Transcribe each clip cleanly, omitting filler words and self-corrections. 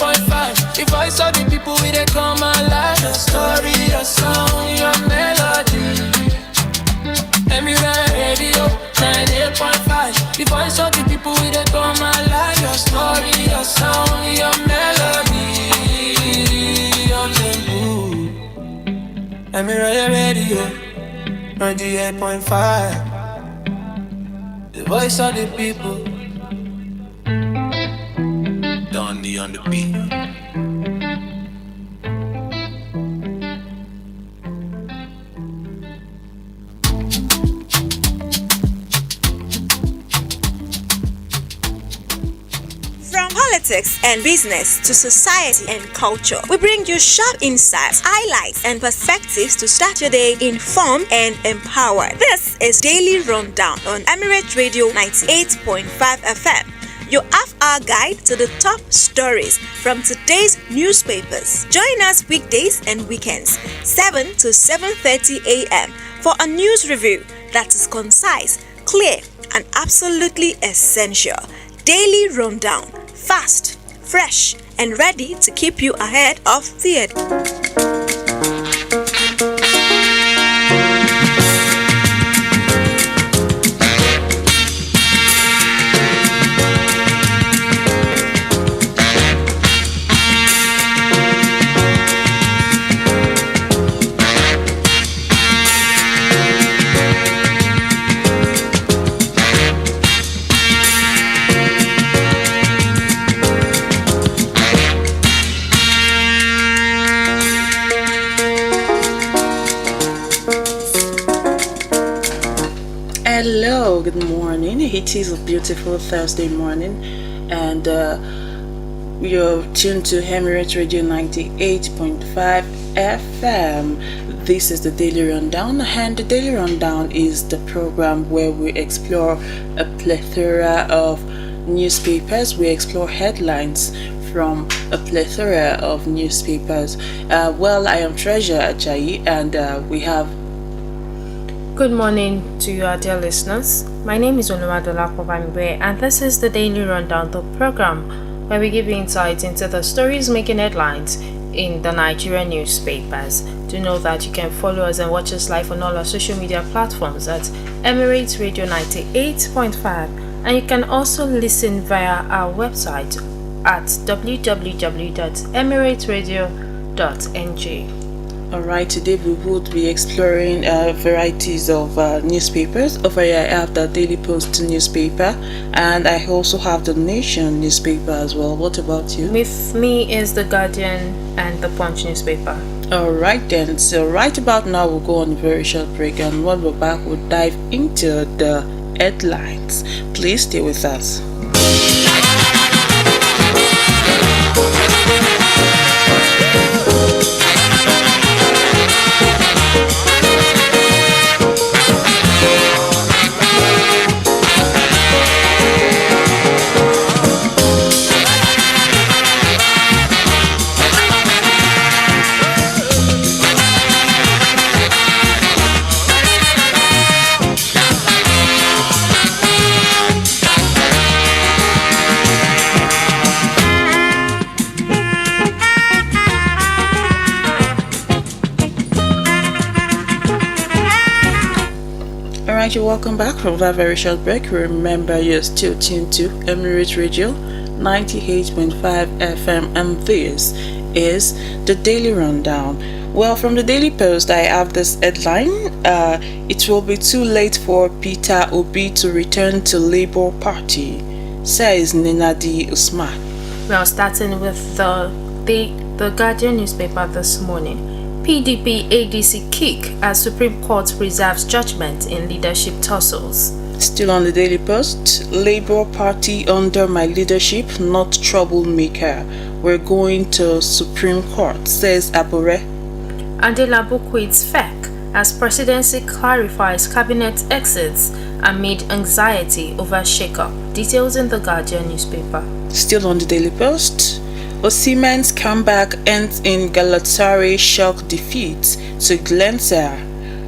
98.5. The voice of the people we they come alive. Your story, your song, your melody. Emirate Radio 98.5. The voice of the people we they come alive. Your story, your song, your melody. Your tempo. Emirate Radio 98.5. The voice of the people. Donny on the beat. From politics and business to society and culture, we bring you sharp insights, highlights, and perspectives to start your day informed and empowered. This is Daily Rundown on Emirate Radio 98.5 FM. Your half-hour guide to the top stories from today's newspapers. Join us weekdays and weekends, 7 to 7:30 a.m. for a news review that is concise, clear, and absolutely essential. Daily Rundown, fast, fresh, and ready to keep you ahead of the edge. Hello, good morning. It is a beautiful Thursday morning, and you're tuned to Emirate Radio 98.5 FM. This is the Daily Rundown, and the Daily Rundown is the program where we explore a plethora of newspapers. We explore headlines from a plethora of newspapers. I am Treasure Ajayi, and we have. Good morning to you, our dear listeners. My name is Owolabi Fatimoh, and this is the Daily Rundown, the program where we give you insight into the stories making headlines in the Nigerian newspapers. Do know that you can follow us and watch us live on all our social media platforms at Emirate Radio 98.5, and you can also listen via our website at www.emirateradio.ng. Alright, today we would be exploring varieties of newspapers. Over here I have the Daily Post newspaper, and I also have the Nation newspaper as well. What about you? With me is the Guardian and the Punch newspaper. Alright then, so right about now we'll go on a very short break, and when we're back we'll dive into the headlines. Please stay with us. Alright, you're welcome back from that very short break. Remember, you're still tuned to Emirate Radio 98.5 FM, and this is the Daily Rundown. Well, from the Daily Post, I have this headline. It will be too late for Peter Obi to return to Labour Party, says Nenadi Usman. Well, starting with the Guardian newspaper this morning. PDP ADC kick as Supreme Court reserves judgment in leadership tussles. Still on the Daily Post, Labour Party under my leadership, not troublemaker. We're going to Supreme Court, says Abure. Adelabu quits FEC as presidency clarifies cabinet exits amid anxiety over shake-up. Details in the Guardian newspaper. Still on the Daily Post, Osimhen's comeback ends in Galatasaray shock defeat to Glenser.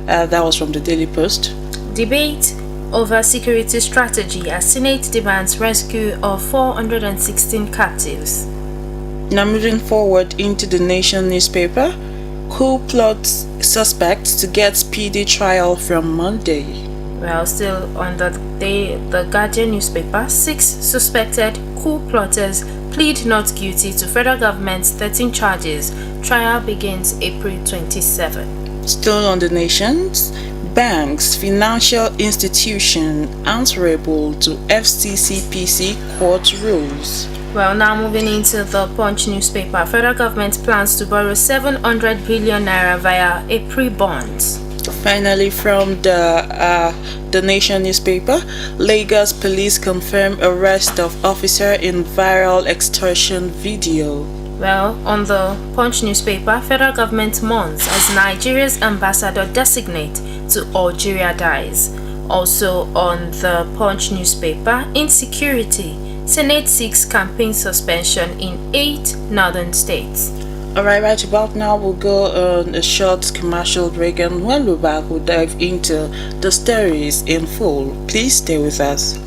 That was from the Daily Post. Debate over security strategy as Senate demands rescue of 416 captives. Now moving forward into the Nation newspaper, coup plots suspects to get speedy trial from Monday. Well, still on the Guardian newspaper, 6 suspected coup plotters plead not guilty to federal government's 13 charges. Trial begins April 27. Still on the Nations, banks, financial institution answerable to FCCPC court rules. Well, now moving into the Punch newspaper, federal government plans to borrow 700 billion naira via April bonds. Finally, from the Nation newspaper, Lagos police confirm arrest of officer in viral extortion video. Well, on the Punch newspaper, federal government mourns as Nigeria's ambassador designate to Algeria dies. Also on the Punch newspaper, insecurity. Senate seeks campaign suspension in 8 northern states. Alright, right about now we'll go on a short commercial break, and when we're back we'll dive into the stories in full. Please stay with us.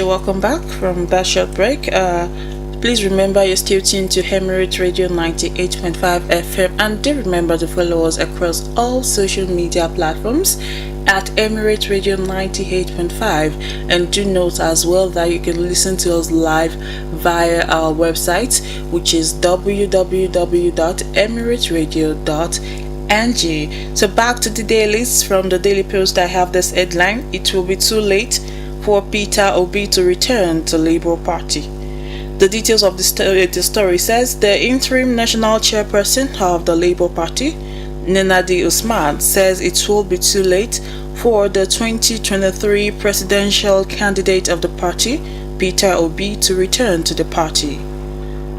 Welcome back from that short break. Please remember you're still tuned to Emirate Radio 98.5 FM, and do remember to follow us across all social media platforms at Emirate Radio 98.5, and do note as well that you can listen to us live via our website, which is www.emirateradio.ng. So back to the dailies. From the Daily Post, I have this headline: it will be too late for Peter Obi to return to Labour Party. The details of the story says the interim national chairperson of the Labour Party, Nenadi Usman, says it will be too late for the 2023 presidential candidate of the party, Peter Obi, to return to the party.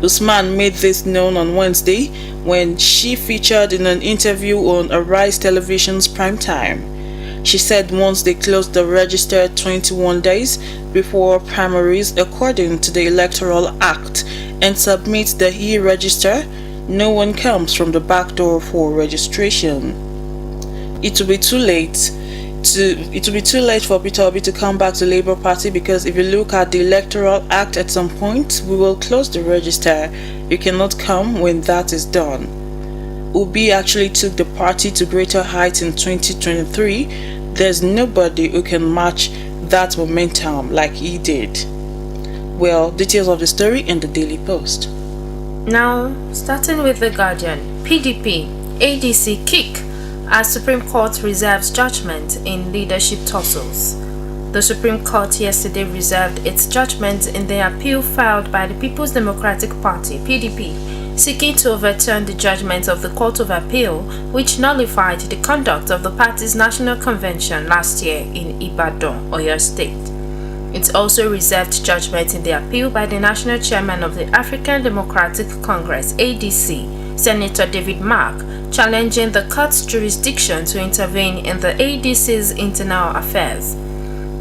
Usman made this known on Wednesday when she featured in an interview on Arise Television's Primetime. She said once they closed the register 21 days before primaries according to the Electoral Act and submit the e-register, no one comes from the back door for registration. It will be too late for Peter Obi to come back to Labour Party, because if you look at the Electoral Act, at some point we will close the register. You cannot come when that is done. Obi actually took the party to greater heights in 2023. There's nobody who can match that momentum like he did. Well, details of the story in the Daily Post. Now, starting with the Guardian, PDP, ADC kick as Supreme Court reserves judgment in leadership tussles. The Supreme Court yesterday reserved its judgment in the appeal filed by the People's Democratic Party, PDP, seeking to overturn the judgment of the Court of Appeal, which nullified the conduct of the party's national convention last year in Ibadan, Oyo State. It also reserved judgment in the appeal by the national chairman of the African Democratic Congress, ADC, Senator David Mark, challenging the court's jurisdiction to intervene in the ADC's internal affairs.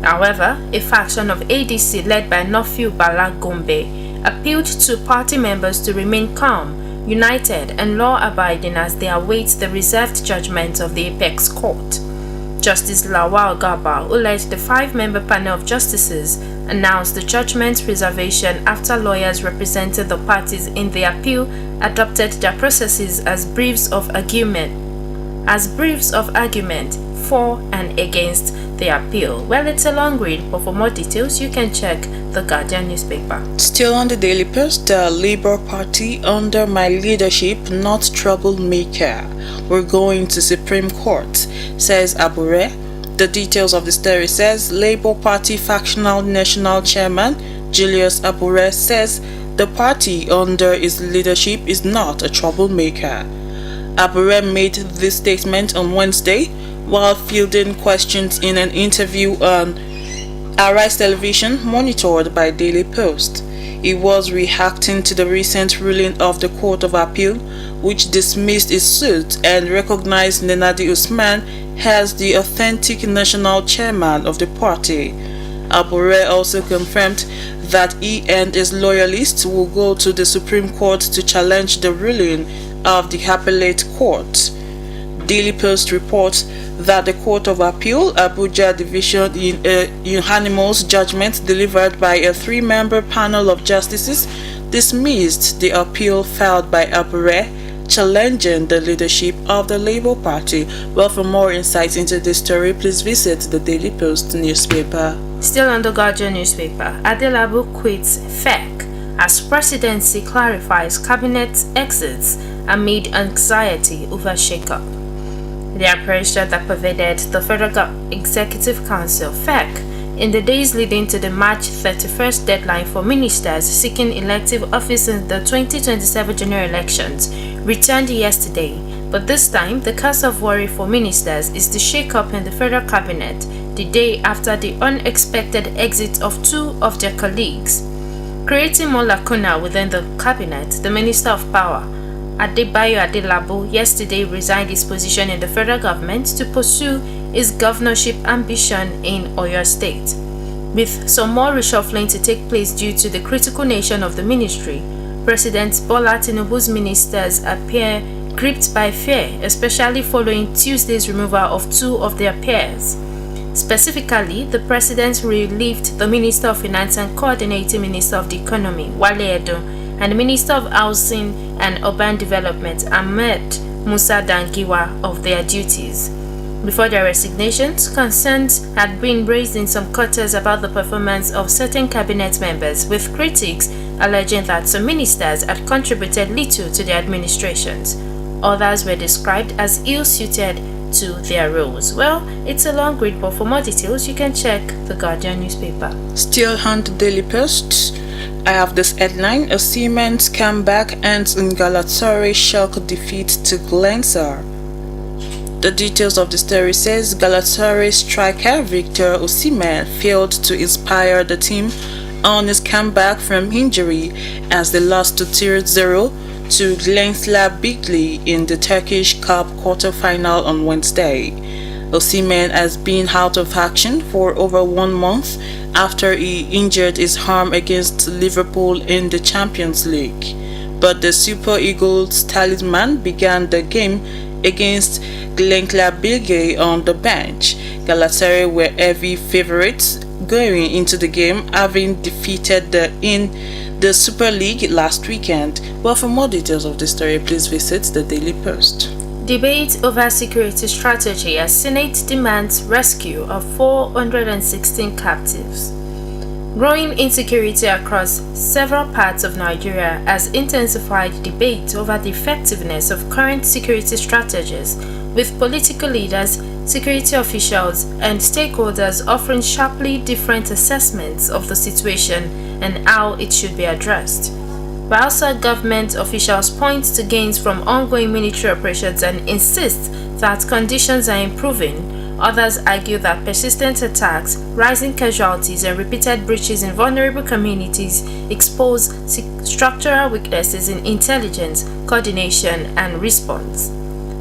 However, a faction of ADC led by Nofiu Bala Gombe appealed to party members to remain calm, united, and law-abiding as they await the reserved judgment of the Apex Court. Justice Lawal Garba, who led the 5-member panel of justices, announced the judgment reservation after lawyers representing the parties in the appeal adopted their processes as briefs of argument for and against the appeal. Well, it's a long read, but for more details you can check the Guardian newspaper. Still on the Daily Post, the Labour Party under my leadership, not troublemaker. We're going to Supreme Court, says Abure. The details of the story says Labour Party factional national chairman Julius Abure says the party under his leadership is not a troublemaker. Abure made this statement on Wednesday while fielding questions in an interview on Arise Television monitored by Daily Post. He was reacting to the recent ruling of the Court of Appeal, which dismissed his suit and recognized Nenadi Usman as the authentic national chairman of the party. Abure also confirmed that he and his loyalists will go to the Supreme Court to challenge the ruling of the appellate court. Daily Post reports that the Court of Appeal Abuja Division, in a unanimous judgment delivered by a 3-member panel of justices, dismissed the appeal filed by Abure challenging the leadership of the Labour Party. Well, for more insights into this story, please visit the Daily Post newspaper. Still on the Guardian newspaper, Adelabu quits FEC as presidency clarifies cabinet exits amid anxiety over shake-up. The apparition that pervaded the Federal Executive Council (FEC) in the days leading to the March 31st deadline for ministers seeking elective office in the 2027 general elections returned yesterday, but this time the cause of worry for ministers is the shake-up in the federal cabinet the day after the unexpected exit of 2 of their colleagues. Creating more lacuna within the cabinet, the Minister of Power, Adebayo Adelabu, yesterday resigned his position in the federal government to pursue his governorship ambition in Oyo State. With some more reshuffling to take place due to the critical nature of the ministry, President Bola Tinubu's ministers appear gripped by fear, especially following Tuesday's removal of 2 of their peers. Specifically, the president relieved the Minister of Finance and Coordinating Minister of the Economy, Wale Edo, and the Minister of Housing and Urban Development, Ahmed Musa Dangiwa, of their duties. Before their resignations, concerns had been raised in some quarters about the performance of certain cabinet members, with critics alleging that some ministers had contributed little to their administrations. Others were described as ill-suited to their roles. Well, it's a long read, but for more details, you can check the Guardian newspaper. Still on the Daily Post, I have this headline: a Siemens comeback ends in Galatasaray shock defeat to Glenser. The details of the story says Galatasaray striker Victor Osimhen failed to inspire the team on his comeback from injury as they lost to 0 to Glenser Bigli in the Turkish Cup quarter-final on Wednesday. Osimhen has been out of action for over 1 month after he injured his arm against Liverpool in the Champions League. But the Super Eagles talisman began the game against Glenser Bigli on the bench. Galatasaray were heavy favourites going into the game, having defeated in the Super League last weekend. Well, for more details of the story, please visit the Daily Post. Debate over security strategy as Senate demands rescue of 416 captives. Growing insecurity across several parts of Nigeria has intensified debate over the effectiveness of current security strategies, with political leaders, security officials, and stakeholders offering sharply different assessments of the situation and how it should be addressed. While some government officials point to gains from ongoing military operations and insist that conditions are improving, others argue that persistent attacks, rising casualties, and repeated breaches in vulnerable communities expose structural weaknesses in intelligence, coordination, and response.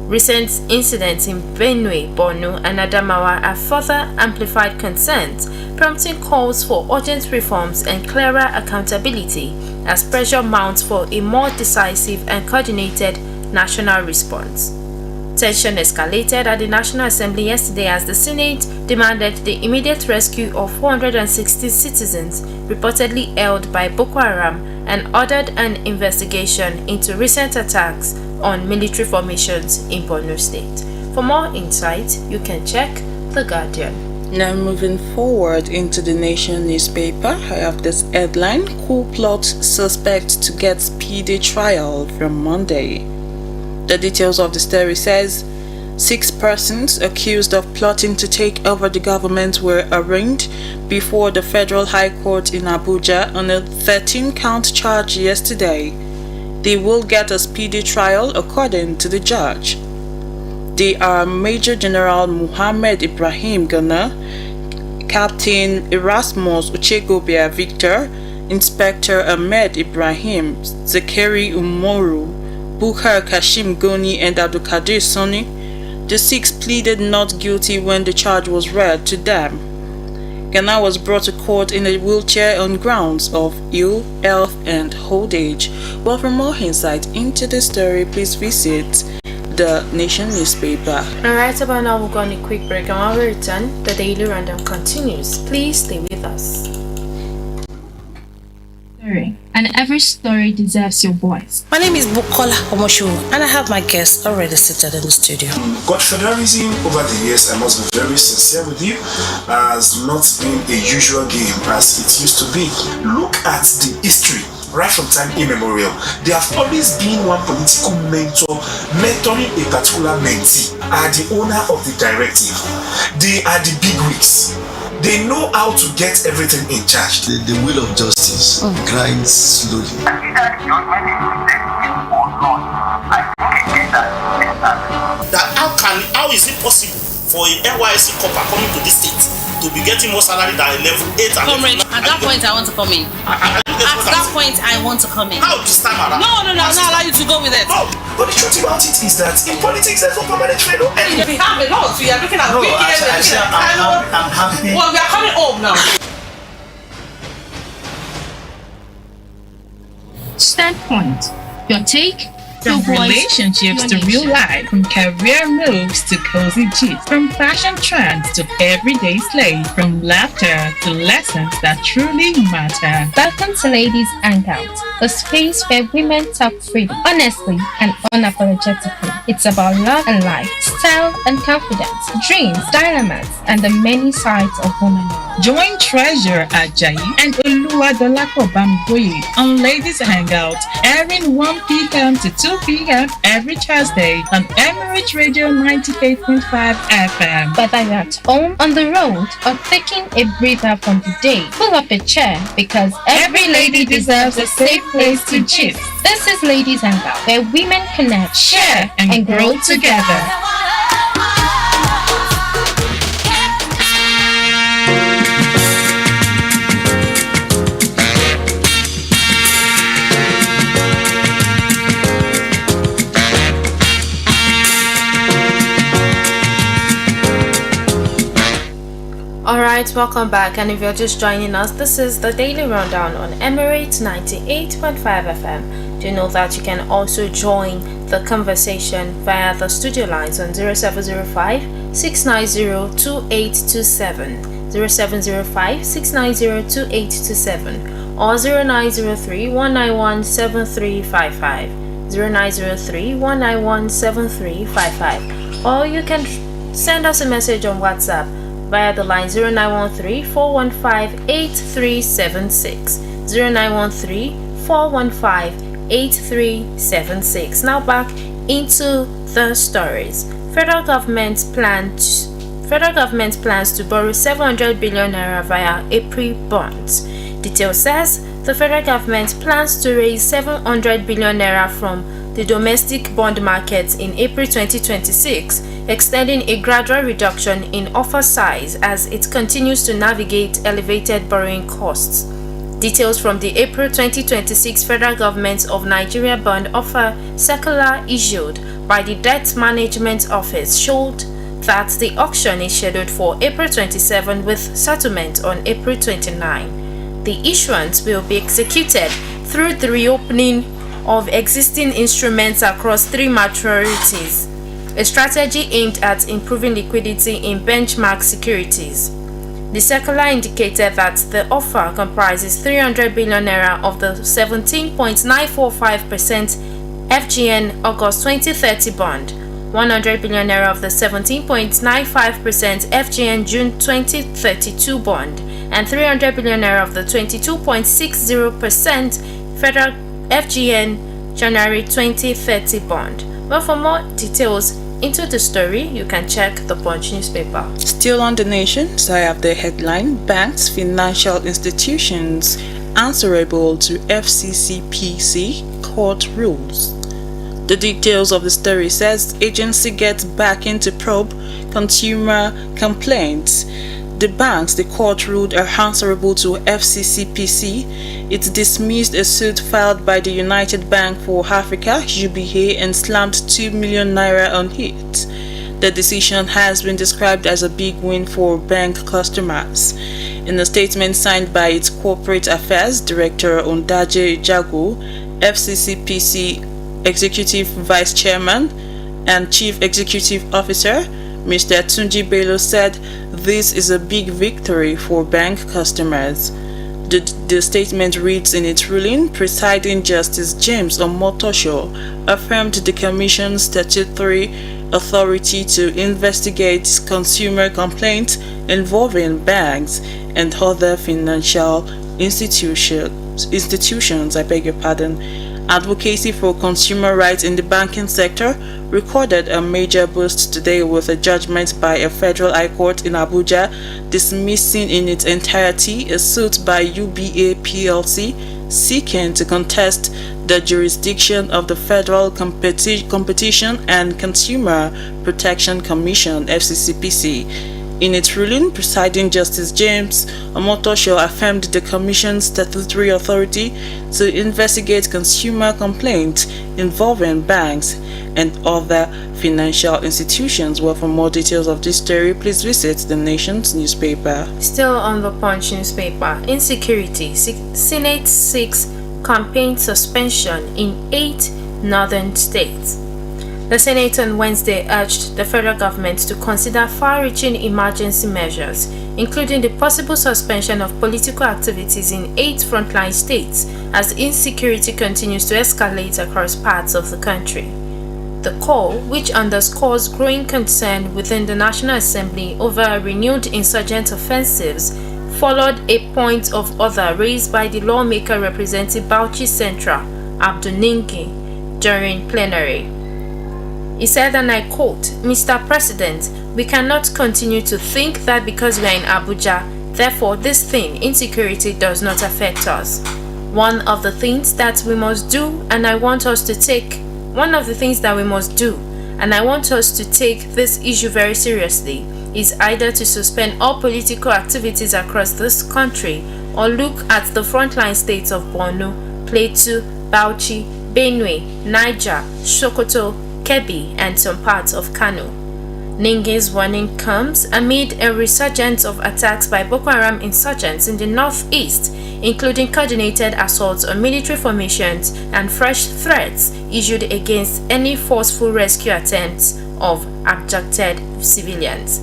Recent incidents in Benue, Borno, and Adamawa have further amplified concerns, prompting calls for urgent reforms and clearer accountability as pressure mounts for a more decisive and coordinated national response. Tension escalated at the National Assembly yesterday as the Senate demanded the immediate rescue of 416 citizens reportedly held by Boko Haram and ordered an investigation into recent attacks on military formations in Borno State. For more insight, you can check The Guardian. Now moving forward into the Nation newspaper, I have this headline: coup plot suspect to get speedy trial from Monday. The details of the story says 6 persons accused of plotting to take over the government were arraigned before the Federal High Court in Abuja on a 13-count charge yesterday. They will get a speedy trial according to the judge. They are Major General Muhammad Ibrahim Gana, Captain Erasmus Uchegobia Victor, Inspector Ahmed Ibrahim, Zakari Umoru, Bukhar Kashim Goni, and Abdulkadir Soni, the 6 pleaded not guilty when the charge was read to them. Ghana was brought to court in a wheelchair on grounds of ill health and old age. Well, for more insight into the story, please visit the Nation newspaper. Alright, about now we're going to a quick break, and when we return, the Daily Rundown continues. Please stay with us. And every story deserves your voice. My name is Bukola Omoshu, and I have my guests already seated in the studio. Godfatherism over the years, I must be very sincere with you, has not been a usual game as it used to be. Look at the history. Right from time immemorial, there have always been one political mentor mentoring a particular mentee, are the owner of the directive. They are the bigwigs. They know how to get everything in charge. The wheel of justice grinds slowly. How is it possible for a NYSC copper coming to this state to be getting more salary than level 8 and Comrade, at that point I want to come in. At that point I want to come in. How this time around? No, I'm not allow you to go with it. No, but the truth about it is that in politics there's no permanent trade. We have a lot. We are looking at I'm happy. Well, we are coming home now. Standpoint. Your take, From your voice, relationships your to real nation. life, from career moves to cozy gist, from fashion trends to everyday slay, from laughter to lessons that truly matter. Welcome to Ladies Hangout, a space where women talk freely, honestly, and unapologetically. It's about love and life, style and confidence, dreams, dilemmas, and the many sides of womanhood. Join Treasure Ajayi and Owolabi on Ladies Hangout, airing 1 p.m. to 2 p.m. every Thursday on Emirate Radio 98.5 FM. Whether you're at home, on the road, or taking a breather from the day, pull up a chair because every lady deserves a safe place to gist. This is Ladies Hangout, where women connect, share, and grow together. Alright, welcome back, and if you're just joining us, this is the Daily Rundown on Emirate 98.5 FM. Do you know that you can also join the conversation via the studio lines on 0705 690 2827, 0705 690 2827, or 0903 191 7355, 0903 191 7355, or you can send us a message on WhatsApp via the line 0913-415-8376, 0913-415-8376. Now back into the stories. Federal government plans to borrow 700 billion naira via April bonds. Detail says the federal government plans to raise 700 billion naira from the domestic bond market in April 2026, extending a gradual reduction in offer size as it continues to navigate elevated borrowing costs. Details from the April 2026 Federal Government of Nigeria Bond Offer Circular issued by the Debt Management Office showed that the auction is scheduled for April 27 with settlement on April 29. The issuance will be executed through the reopening of existing instruments across 3 maturities, a strategy aimed at improving liquidity in benchmark securities. The circular indicated that the offer comprises 300 billion naira of the 17.945% FGN August 2030 bond, 100 billion naira of the 17.95% FGN June 2032 bond, and 300 billion naira of the 22.60% Federal FGN January 2030 bond. But for more details into the story, you can check the Punch newspaper. Still on the Nation, so I have the headline: Banks, financial institutions answerable to FCCPC court rules. The details of the story says agency gets back into probe consumer complaints. the banks the court ruled are answerable to FCCPC. It dismissed a suit filed by the United Bank for Africa (UBA) and slammed 2 million naira on it. The decision has been described as a big win for bank customers. In a statement signed by its Corporate Affairs Director Ondaje Jago, FCCPC Executive Vice Chairman and Chief Executive Officer, Mr. Tunji Bello said this is a big victory for bank customers. The statement reads in its ruling, Presiding Justice James Omotosho affirmed the Commission's statutory authority to investigate consumer complaints involving banks and other financial institutions, Advocacy for consumer rights in the banking sector recorded a major boost today with a judgment by a federal high court in Abuja dismissing in its entirety a suit by UBA PLC seeking to contest the jurisdiction of the Federal Competition and Consumer Protection Commission (FCCPC). In its ruling, Presiding Justice James Omotosho affirmed the Commission's statutory authority to investigate consumer complaints involving banks and other financial institutions. Well, for more details of this story, please visit the Nation's newspaper. Still on the Punch newspaper, insecurity. Senate seeks campaign suspension in 8 northern states. The Senate on Wednesday urged the federal government to consider far-reaching emergency measures, including the possible suspension of political activities in 8 frontline states as insecurity continues to escalate across parts of the country. The call, which underscores growing concern within the National Assembly over renewed insurgent offensives, followed a point of order raised by the lawmaker representing Bauchi Central, Abdul Ningi, during plenary. He said, and I quote, Mr. President, we cannot continue to think that because we are in Abuja, therefore this thing, insecurity, does not affect us. One of the things that we must do, and I want us to take this issue very seriously, is either to suspend all political activities across this country or look at the frontline states of Borno, Plateau, Bauchi, Benue, Niger, Sokoto, Kebbi, and some parts of Kano. Ningi's warning comes amid a resurgence of attacks by Boko Haram insurgents in the northeast, including coordinated assaults on military formations and fresh threats issued against any forceful rescue attempts of abducted civilians.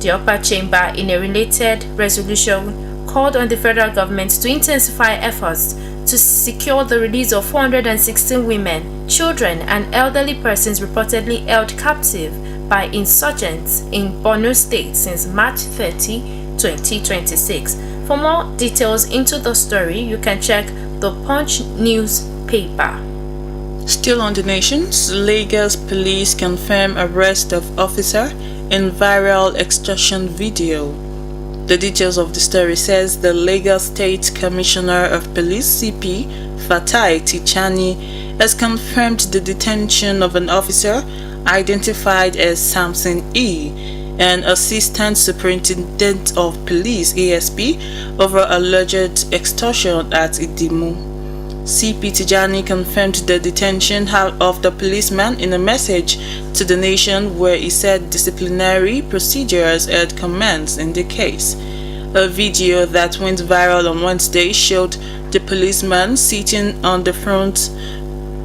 The upper chamber, in a related resolution, called on the federal government to intensify efforts to secure the release of 416 women, children, and elderly persons reportedly held captive by insurgents in Borno State since March 30, 2026. For more details into the story, you can check the Punch newspaper. Still on the Nations, Lagos police confirm arrest of officer in viral extortion video. The details of the story says the Lagos State Commissioner of Police CP Fatai Tichani has confirmed the detention of an officer identified as Samson E, an Assistant Superintendent of Police ASP, over alleged extortion at Idimu. CP Tijani confirmed the detention of the policeman in a message to the nation where he said disciplinary procedures had commenced in the case. A video that went viral on Wednesday showed the policeman sitting on the front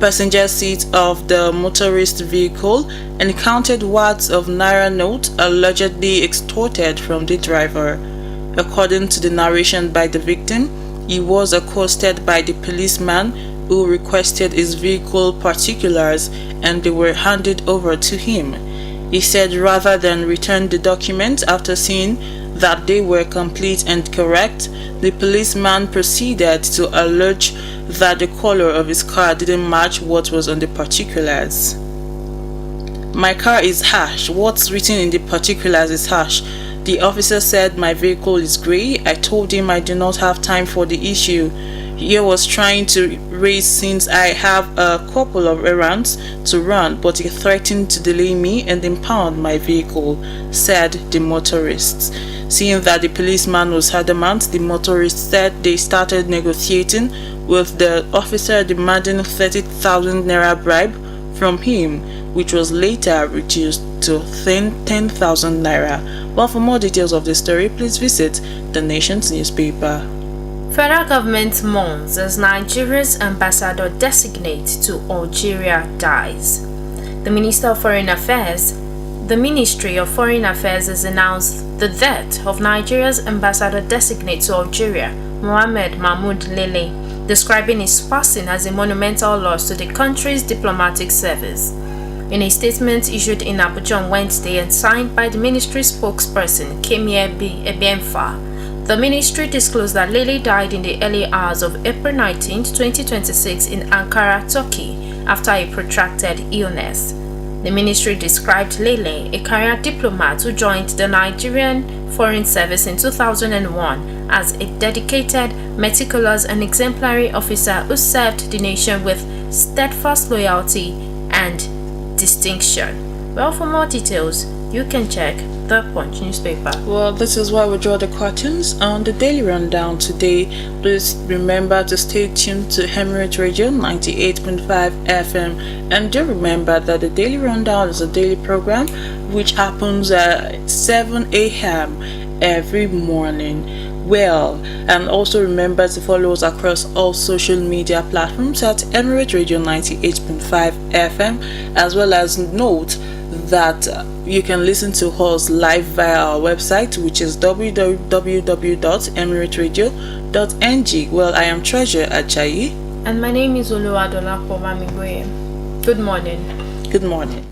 passenger seat of the motorist vehicle and counted wads of naira notes allegedly extorted from the driver. According to the narration by the victim, he was accosted by the policeman who requested his vehicle particulars and they were handed over to him. He said rather than return the documents after seeing that they were complete and correct, the policeman proceeded to allege that the color of his car didn't match what was on the particulars. My car is harsh. What's written in the particulars is harsh. The officer said my vehicle is grey. I told him I do not have time for the issue. He was trying to race since I have a couple of errands to run, but he threatened to delay me and impound my vehicle, said the motorist. Seeing that the policeman was adamant, the motorist said they started negotiating, with the officer demanding 30,000 naira bribe from him, which was later reduced to 10,000 naira. Well, for more details of the story, please visit the Nation's newspaper. Federal government mourns as Nigeria's ambassador designate to Algeria dies. The Ministry of Foreign Affairs has announced the death of Nigeria's ambassador designate to Algeria, Mohamed Mahmoud Lele, describing his passing as a monumental loss to the country's diplomatic service. In a statement issued in Abuja on Wednesday and signed by the ministry spokesperson Kemi Ebiemfa, the ministry disclosed that Lele died in the early hours of April 19, 2026 in Ankara, Turkey, after a protracted illness. The ministry described Lele, a career diplomat who joined the Nigerian Foreign Service in 2001, as a dedicated, meticulous and exemplary officer who served the nation with steadfast loyalty and distinction. Well, for more details, you can check the Punch newspaper. Well, this is why we draw the curtains on the daily rundown today. Please remember to stay tuned to Emirate Radio 98.5 FM, and do remember that the daily rundown is a daily program which happens at 7 a.m. every morning. Well, and also remember to follow us across all social media platforms at Emirate Radio 98.5 FM, as well as note that you can listen to us live via our website, which is www.emirateradio.ng. Well, I am Treasure Ajayi. And my name is Owolabi Fatimoh Yusuf. Good morning. Good morning.